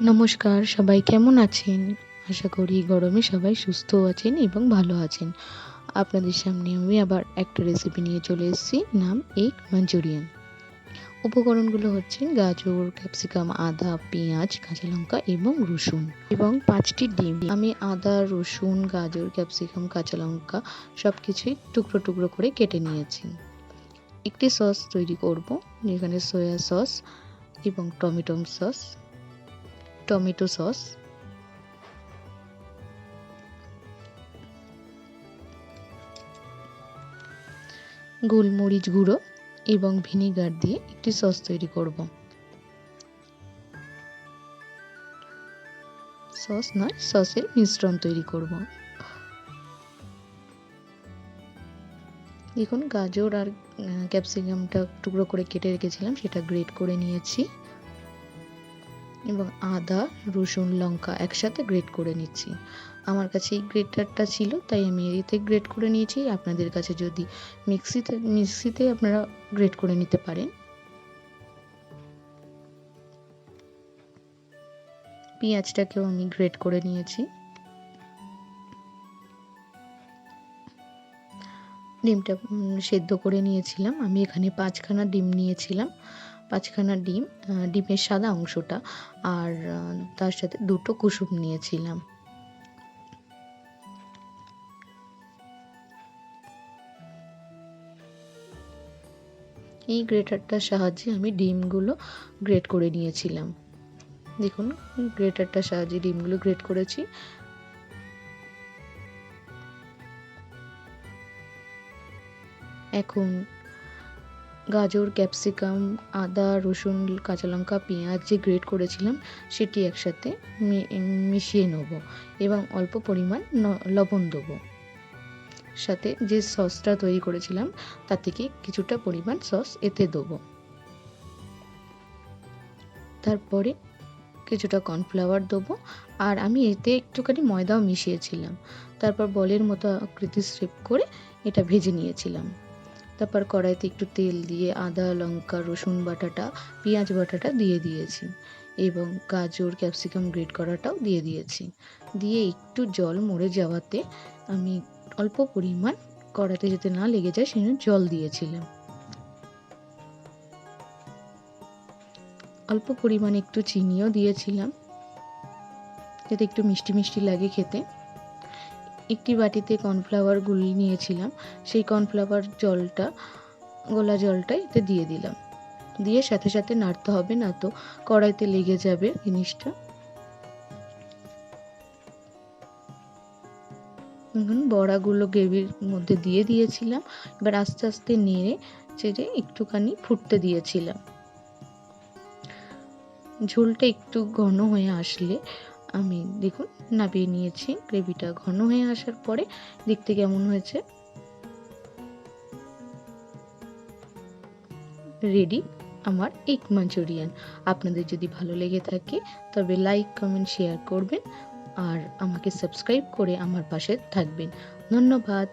নমস্কার, সবাই কেমন আছেন? আশা করি গরমে সবাই সুস্থ আছেন এবং ভালো আছেন। আপনাদের সামনে আমি আবার একটা রেসিপি নিয়ে চলে এসেছি, নাম এগ মাঞ্চুরিয়ান। উপকরণগুলো হচ্ছে গাজর, ক্যাপসিকাম, আদা, পেঁয়াজ, কাঁচা লঙ্কা এবং রসুন এবং ৫টি ডিম। আমি আদা, রসুন, গাজর, ক্যাপসিকাম, কাঁচা লঙ্কা সবকিছুই টুকরো টুকরো করে কেটে নিয়েছি। একটি সস তৈরি করব, যেখানে সয়া সস এবং টমেটো সস, গোলমরিচ গুঁড়ো এবং ভিনেগার দিয়ে একটি সস তৈরি করব। সসের মিশ্রণ তৈরি করব। দেখুন, গাজর আর ক্যাপসিকামটা টুকরো করে কেটে রেখেছিলাম, সেটা গ্রেট করে নিয়েছি এবং আদা, রসুন, লঙ্কা একসাথে গ্রেট করে নিচ্ছি। আমার কাছে এই গ্রেটারটা ছিল, তাই আমি এতে গ্রেট করে নিয়েছি। আপনাদের কাছে যদি মিক্সিতে আপনারা গ্রেট করে নিতে পারেন। পেঁয়াজটাকেও আমি গ্রেট করে নিয়েছি। ডিমটা সেদ্ধ করে নিয়েছিলাম। আমি এখানে ৫খানা ডিম নিয়েছিলাম। ৫খানা ডিমের সাদা অংশটা, আর তার সাথে ২টো কুসুম নিয়েছিলাম। এই গ্রেটারটার সাহায্যে আমি ডিমগুলো গ্রেট করে নিয়েছিলাম। দেখুন, গ্রেটারটার সাহায্যে ডিমগুলো গ্রেট করেছি। এখন গাজর, ক্যাপসিকাম, আদা, রসুন, কাঁচা লঙ্কা, পেঁয়াজ যে গ্রেট করেছিলাম সেটি একসাথে মিশিয়ে নেব এবং অল্প পরিমাণ লবণ দেবো। সাথে যে সসটা তৈরি করেছিলাম তার থেকে কিছুটা পরিমাণ সস এতে দেবো। তারপরে কিছুটা কর্নফ্লাওয়ার দেবো, আর আমি এতে একটুখানি ময়দাও মিশিয়েছিলাম। তারপর বলের মতো আকৃতি শেপ করে এটা ভেজে নিয়েছিলাম। তারপর কড়াইতে একটু তেল দিয়ে আদা, লঙ্কা, রসুন বাটাটা, পেঁয়াজ বাটাটা দিয়ে দিয়েছি এবং গাজর, ক্যাপসিকাম গ্রেট করাটাও দিয়ে দিয়েছি। দিয়ে একটু জল মরে যাওয়াতে আমি অল্প পরিমাণ, কড়াইতে যাতে না লেগে যায় সেজন্য জল দিয়েছিলাম। অল্প পরিমাণে একটু চিনিও দিয়েছিলাম যাতে একটু মিষ্টি মিষ্টি লাগে খেতে। একটি বাটিতে কর্নফ্লাওয়ার গুলিয়ে নিয়েছিলাম, সেই কর্নফ্লাওয়ার গোলা জলটা এতে দিয়ে দিলাম। দিয়ে সাথে সাথে নাড়তে হবে, না তো কড়াইতে লেগে যাবে জিনিসটা। বড়াগুলো গ্রেভির মধ্যে দিয়ে দিয়েছিলাম। এবার আস্তে আস্তে নেড়ে চেড়ে একটুখানি ফুটতে দিয়েছিলাম। ঝোলটা একটু ঘন হয়ে আসলে আমি দেখুন নামিয়ে নিয়েছি। গ্রেভিটা ঘন হয়ে আসার পরে দেখতে কেমন হয়েছে, রেডি আমার এগ মাঞ্চুরিয়ান। আপনাদের যদি ভালো লেগে থাকে তবে লাইক, কমেন্ট, শেয়ার করবেন আর আমাকে সাবস্ক্রাইব করে আমার পাশে থাকবেন। ধন্যবাদ।